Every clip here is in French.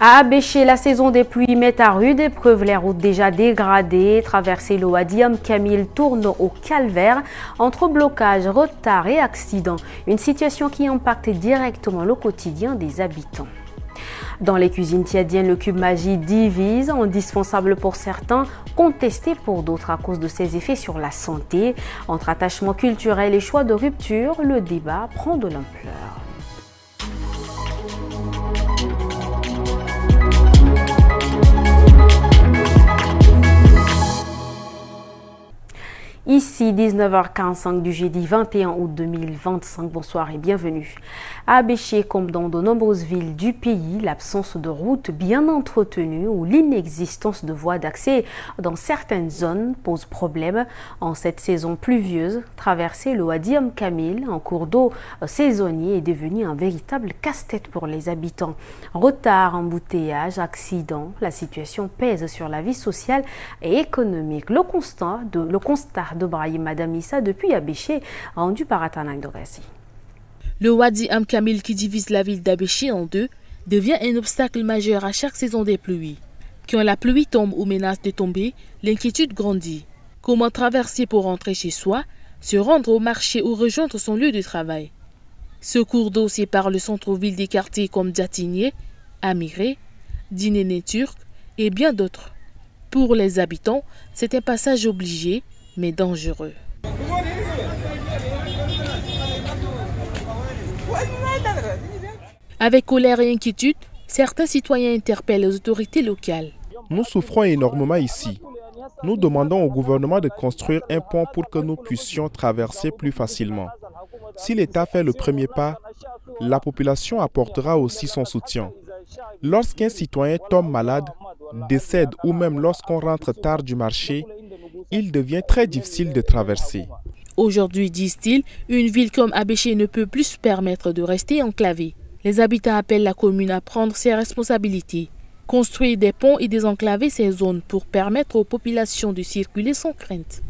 À Abéché, la saison des pluies met à rude épreuve les routes déjà dégradées. Traverser le Wadi Kamil tourne au calvaire entre blocages, retards et accidents. Une situation qui impacte directement le quotidien des habitants. Dans les cuisines tchadiennes, le cube Maggi divise, indispensable pour certains, contesté pour d'autres à cause de ses effets sur la santé. Entre attachement culturel et choix de rupture, le débat prend de l'ampleur. Ici, 19h45 du jeudi 21 août 2025. Bonsoir et bienvenue. À Abéché, comme dans de nombreuses villes du pays, l'absence de routes bien entretenues ou l'inexistence de voies d'accès dans certaines zones pose problème. En cette saison pluvieuse, traverser le Wadi Kamil, un cours d'eau saisonnier, est devenu un véritable casse-tête pour les habitants. Retard, embouteillages, accidents, la situation pèse sur la vie sociale et économique. Le constat de Brahim Madame Issa depuis Abéché, rendu par Atana Indoresi. Le Wadi Kamil qui divise la ville d'Abéché en deux devient un obstacle majeur à chaque saison des pluies. Quand la pluie tombe ou menace de tomber, l'inquiétude grandit. Comment traverser pour rentrer chez soi, se rendre au marché ou rejoindre son lieu de travail? Ce cours d'eau sépare le centre-ville des quartiers comme Djatigné, Amiré, Dinéné Turc et bien d'autres. Pour les habitants, c'est un passage obligé, mais dangereux. Avec colère et inquiétude, certains citoyens interpellent les autorités locales. Nous souffrons énormément ici. Nous demandons au gouvernement de construire un pont pour que nous puissions traverser plus facilement. Si l'État fait le premier pas, la population apportera aussi son soutien. Lorsqu'un citoyen tombe malade, décède ou même lorsqu'on rentre tard du marché, il devient très difficile de traverser. Aujourd'hui, disent-ils, une ville comme Abéché ne peut plus se permettre de rester enclavée. Les habitants appellent la commune à prendre ses responsabilités, construire des ponts et désenclaver ces zones pour permettre aux populations de circuler sans crainte.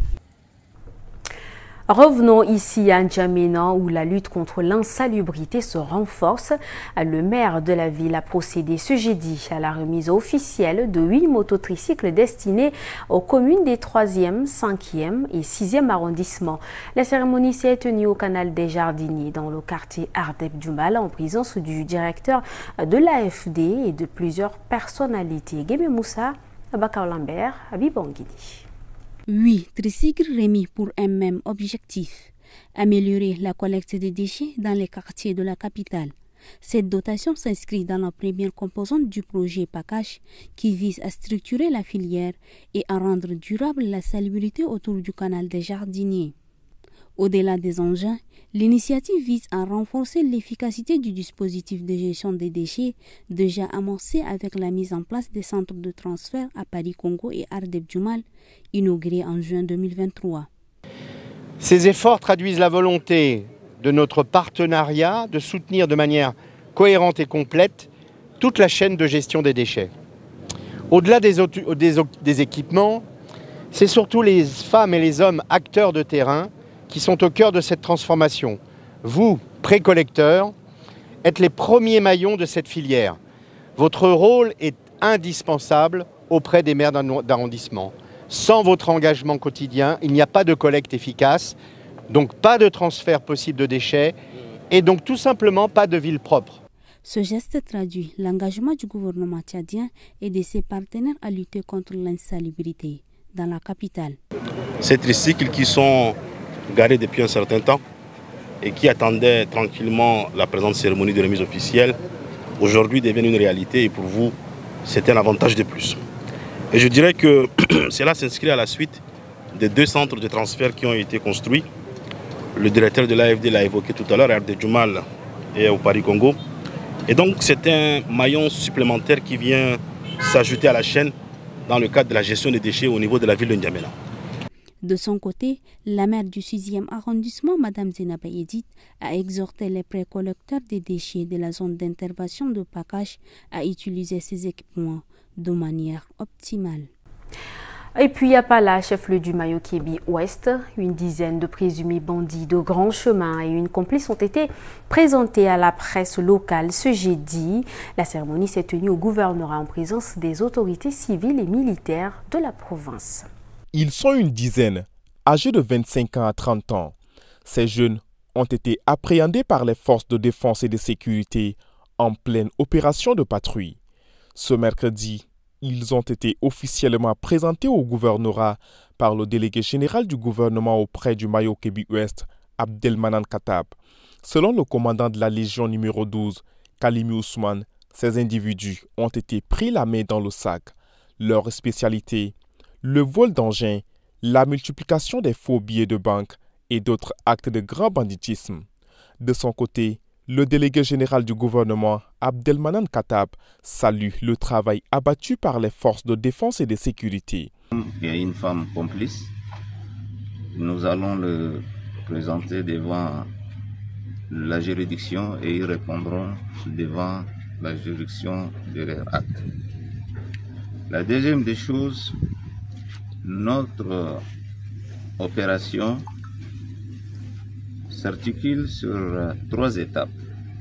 Revenons ici à N'Djamena où la lutte contre l'insalubrité se renforce. Le maire de la ville a procédé ce jeudi à la remise officielle de 8 mototricycles destinés aux communes des 3e, 5e et 6e arrondissements. La cérémonie s'est tenue au canal des Jardiniers dans le quartier Ardeb Djumal en présence du directeur de l'AFD et de plusieurs personnalités. Guémé Moussa, Abakar Lambert, Habib Anguidi. 8 tricycles remis pour un même objectif, améliorer la collecte de déchets dans les quartiers de la capitale. Cette dotation s'inscrit dans la première composante du projet PACASH qui vise à structurer la filière et à rendre durable la salubrité autour du canal des Jardiniers. Au-delà des engins, l'initiative vise à renforcer l'efficacité du dispositif de gestion des déchets déjà amorcé avec la mise en place des centres de transfert à Paris-Congo et Ardeb Djumal, inaugurés en juin 2023. Ces efforts traduisent la volonté de notre partenariat de soutenir de manière cohérente et complète toute la chaîne de gestion des déchets. Au-delà des équipements, c'est surtout les femmes et les hommes acteurs de terrain qui sont au cœur de cette transformation. Vous, précollecteurs, êtes les premiers maillons de cette filière. Votre rôle est indispensable auprès des maires d'arrondissement. Sans votre engagement quotidien, il n'y a pas de collecte efficace, donc pas de transfert possible de déchets et donc tout simplement pas de ville propre. Ce geste traduit l'engagement du gouvernement tchadien et de ses partenaires à lutter contre l'insalubrité dans la capitale. Ces tricycles qui sont garés depuis un certain temps et qui attendaient tranquillement la présente cérémonie de remise officielle, aujourd'hui deviennent une réalité et pour vous, c'est un avantage de plus. Et je dirais que cela s'inscrit à la suite des 2 centres de transfert qui ont été construits. Le directeur de l'AFD l'a évoqué tout à l'heure, à Ardeb Djumal et au Paris-Congo. Et donc c'est un maillon supplémentaire qui vient s'ajouter à la chaîne dans le cadre de la gestion des déchets au niveau de la ville de N'Djamena. De son côté, la maire du 6e arrondissement, Mme Zenaba Edith, a exhorté les précollecteurs des déchets de la zone d'intervention de PACASH à utiliser ces équipements de manière optimale. Et puis à Pala, chef-lieu du Mayo-Kébi Ouest, une dizaine de présumés bandits de grand chemin et une complice ont été présentés à la presse locale ce jeudi. La cérémonie s'est tenue au gouvernorat en présence des autorités civiles et militaires de la province. Ils sont une dizaine, âgés de 25 ans à 30 ans. Ces jeunes ont été appréhendés par les forces de défense et de sécurité en pleine opération de patrouille. Ce mercredi, ils ont été officiellement présentés au gouvernorat par le délégué général du gouvernement auprès du Mayo-Kébi Ouest, Abdelmanan Katab. Selon le commandant de la Légion numéro 12, Kalimi Ousmane, ces individus ont été pris la main dans le sac. Leur spécialité, le vol d'engins, la multiplication des faux billets de banque et d'autres actes de grand banditisme. De son côté, le délégué général du gouvernement, Abdelmanan Katab, salue le travail abattu par les forces de défense et de sécurité. Il y a une femme complice. Nous allons le présenter devant la juridiction et ils répondront devant la juridiction de leurs actes. La deuxième des choses, notre opération s'articule sur 3 étapes.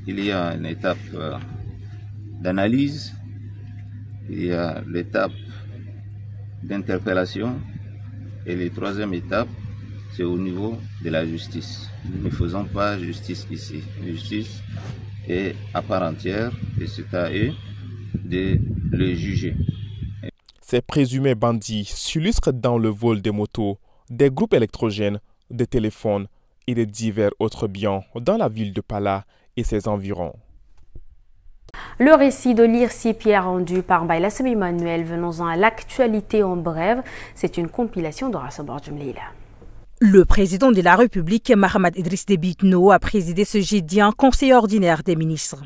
Il y a une étape d'analyse, il y a l'étape d'interpellation et la troisième étape, c'est au niveau de la justice. Nous ne faisons pas justice ici. La justice est à part entière et c'est à eux de le juger. Ces présumés bandits s'illustrent dans le vol des motos, des groupes électrogènes, des téléphones et de divers autres biens dans la ville de Pala et ses environs. Le récit de l'IRSI Pierre rendu par Baila Semi-Manuel, venons-en à l'actualité en bref. C'est une compilation de Rassabar Djumleila. Le président de la République, Mahamat Idriss Déby Itno, a présidé ce jeudi un conseil ordinaire des ministres.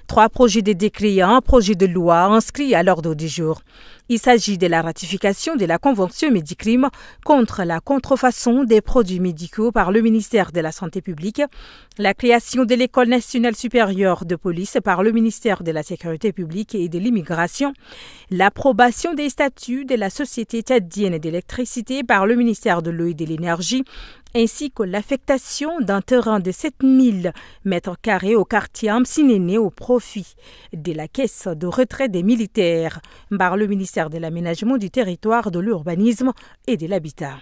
3 projets de décret et un projet de loi inscrits à l'ordre du jour. Il s'agit de la ratification de la Convention Médicrime contre la contrefaçon des produits médicaux par le ministère de la Santé publique, la création de l'École nationale supérieure de police par le ministère de la Sécurité publique et de l'Immigration, l'approbation des statuts de la Société tchadienne d'électricité par le ministère de l'eau et de l'énergie, ainsi que l'affectation d'un terrain de 7000 m² au quartier Amsinéné au profit de la caisse de retraite des militaires par le ministère de l'Aménagement du territoire, de l'urbanisme et de l'habitat.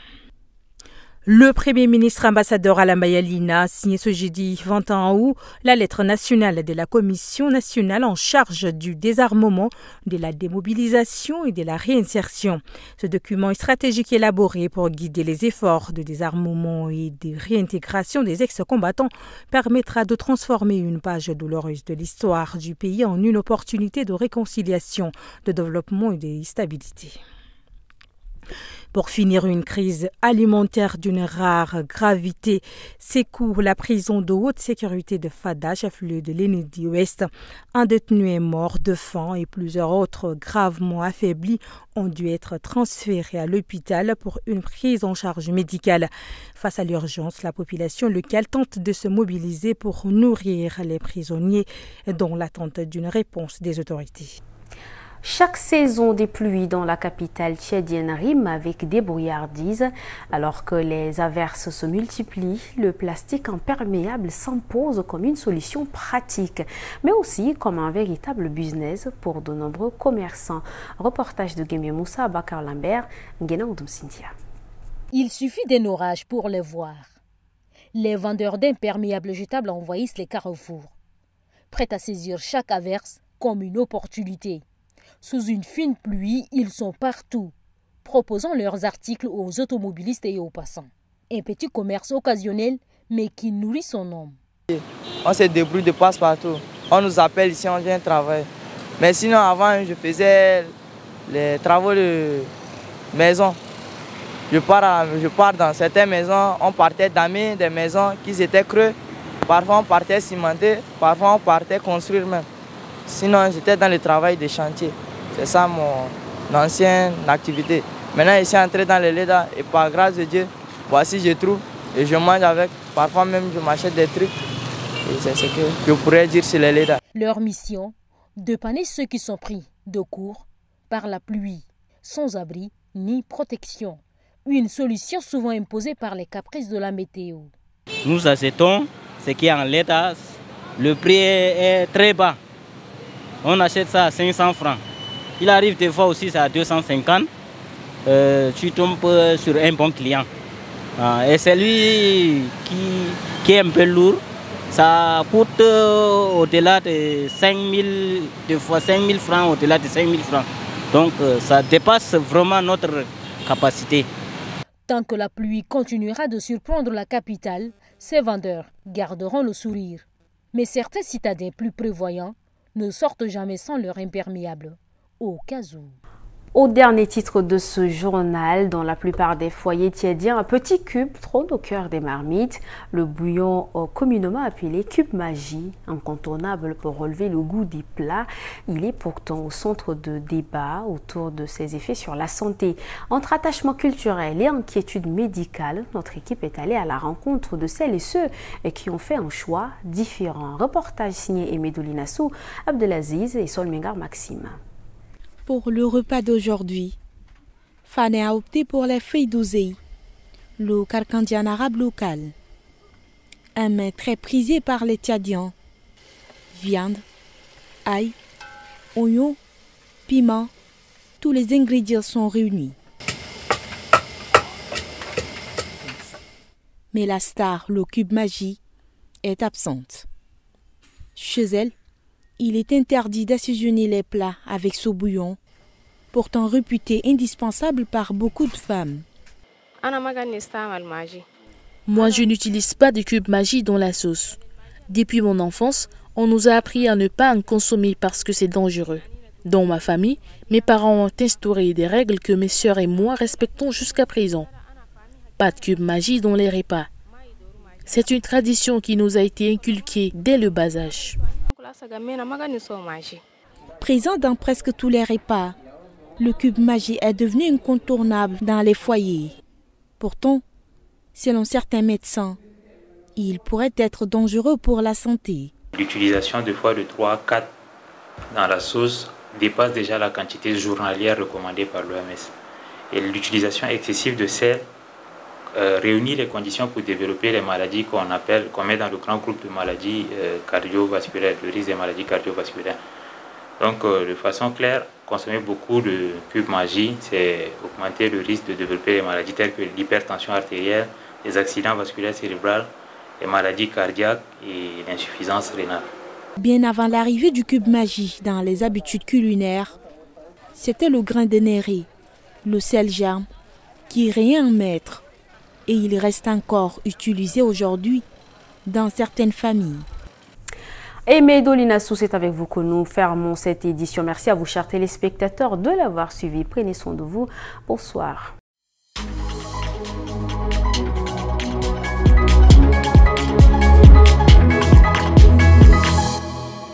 Le Premier ministre ambassadeur Alain Bayalina a signé ce jeudi 21 août la lettre nationale de la Commission nationale en charge du désarmement, de la démobilisation et de la réinsertion. Ce document est stratégique élaboré pour guider les efforts de désarmement et de réintégration des ex-combattants permettra de transformer une page douloureuse de l'histoire du pays en une opportunité de réconciliation, de développement et de stabilité. Pour finir, une crise alimentaire d'une rare gravité secoue la prison de haute sécurité de Fada, chef-lieu de l'Enedi Ouest. Un détenu est mort de faim et plusieurs autres gravement affaiblis ont dû être transférés à l'hôpital pour une prise en charge médicale. Face à l'urgence, la population locale tente de se mobiliser pour nourrir les prisonniers dans l'attente d'une réponse des autorités. Chaque saison des pluies dans la capitale tchadienne rime avec des brouillardises. Alors que les averses se multiplient, le plastique imperméable s'impose comme une solution pratique, mais aussi comme un véritable business pour de nombreux commerçants. Reportage de Guémé Moussa, Bakar Lambert, Nguena Oudoum Cynthia. Il suffit d'un orage pour les voir. Les vendeurs d'imperméables jetables envahissent les carrefours, prêts à saisir chaque averse comme une opportunité. Sous une fine pluie, ils sont partout, proposant leurs articles aux automobilistes et aux passants. Un petit commerce occasionnel, mais qui nourrit son homme. On se débrouille de passe-partout. On nous appelle ici, on vient travailler. Mais sinon, avant, je faisais les travaux de maison. Je pars dans certaines maisons, on partait damer des maisons qui étaient creux. Parfois, on partait cimenter, parfois, on partait construire même. Sinon, j'étais dans le travail des chantiers. C'est ça mon ancienne activité. Maintenant, je suis entré dans le LEDA et par grâce de Dieu, voici je trouve et je mange avec. Parfois même, je m'achète des trucs. Et c'est ce que je pourrais dire sur le LEDA. Leur mission, dépanner ceux qui sont pris de court par la pluie, sans abri ni protection. Une solution souvent imposée par les caprices de la météo. Nous achetons ce qui est en l'état. Le prix est très bas. On achète ça à 500 francs. Il arrive des fois aussi à 250. Tu tombes sur un bon client. Et celui qui est un peu lourd, ça coûte au-delà de 5 000, des fois 5 000 francs, au-delà de 5 000 francs. Donc ça dépasse vraiment notre capacité. Tant que la pluie continuera de surprendre la capitale, ces vendeurs garderont le sourire. Mais certains citadins plus prévoyants ne sortent jamais sans leur imperméable, au cas où. Au dernier titre de ce journal, dans la plupart des foyers tiédiens, un petit cube trône au cœur des marmites. Le bouillon communément appelé cube magie, incontournable pour relever le goût des plats. Il est pourtant au centre de débats autour de ses effets sur la santé. Entre attachement culturel et inquiétude médicale, notre équipe est allée à la rencontre de celles et ceux qui ont fait un choix différent. Reportage signé Aimé Dolinassou, Abdelaziz et Solmengar Maxime. Pour le repas d'aujourd'hui, Fane a opté pour les feuilles d'oseille, le carcandian arabe local. Un mets très prisé par les Tchadiens. Viande, ail, oignons, piment, tous les ingrédients sont réunis. Mais la star, le cube magie, est absente. Chez elle, il est interdit d'assaisonner les plats avec ce bouillon, pourtant réputé indispensable par beaucoup de femmes. Moi, je n'utilise pas de cube magie dans la sauce. Depuis mon enfance, on nous a appris à ne pas en consommer parce que c'est dangereux. Dans ma famille, mes parents ont instauré des règles que mes sœurs et moi respectons jusqu'à présent. Pas de cube magie dans les repas. C'est une tradition qui nous a été inculquée dès le bas âge. Présent dans presque tous les repas, le cube magie est devenu incontournable dans les foyers. Pourtant, selon certains médecins, il pourrait être dangereux pour la santé. L'utilisation de fois de 3 à 4 dans la sauce dépasse déjà la quantité journalière recommandée par l'OMS. Et l'utilisation excessive de sel réunit les conditions pour développer les maladies qu'on met dans le grand groupe de maladies cardiovasculaires, le risque des maladies cardiovasculaires. Donc, de façon claire, consommer beaucoup de cube magie, c'est augmenter le risque de développer des maladies telles que l'hypertension artérielle, les accidents vasculaires cérébraux, les maladies cardiaques et l'insuffisance rénale. Bien avant l'arrivée du cube magie dans les habitudes culinaires, c'était le grain de néré, le sel germe, qui régnait en maître. Et il reste encore utilisé aujourd'hui dans certaines familles. Aimé Dolinassou, c'est avec vous que nous fermons cette édition. Merci à vous, chers téléspectateurs, de l'avoir suivi. Prenez soin de vous. Bonsoir.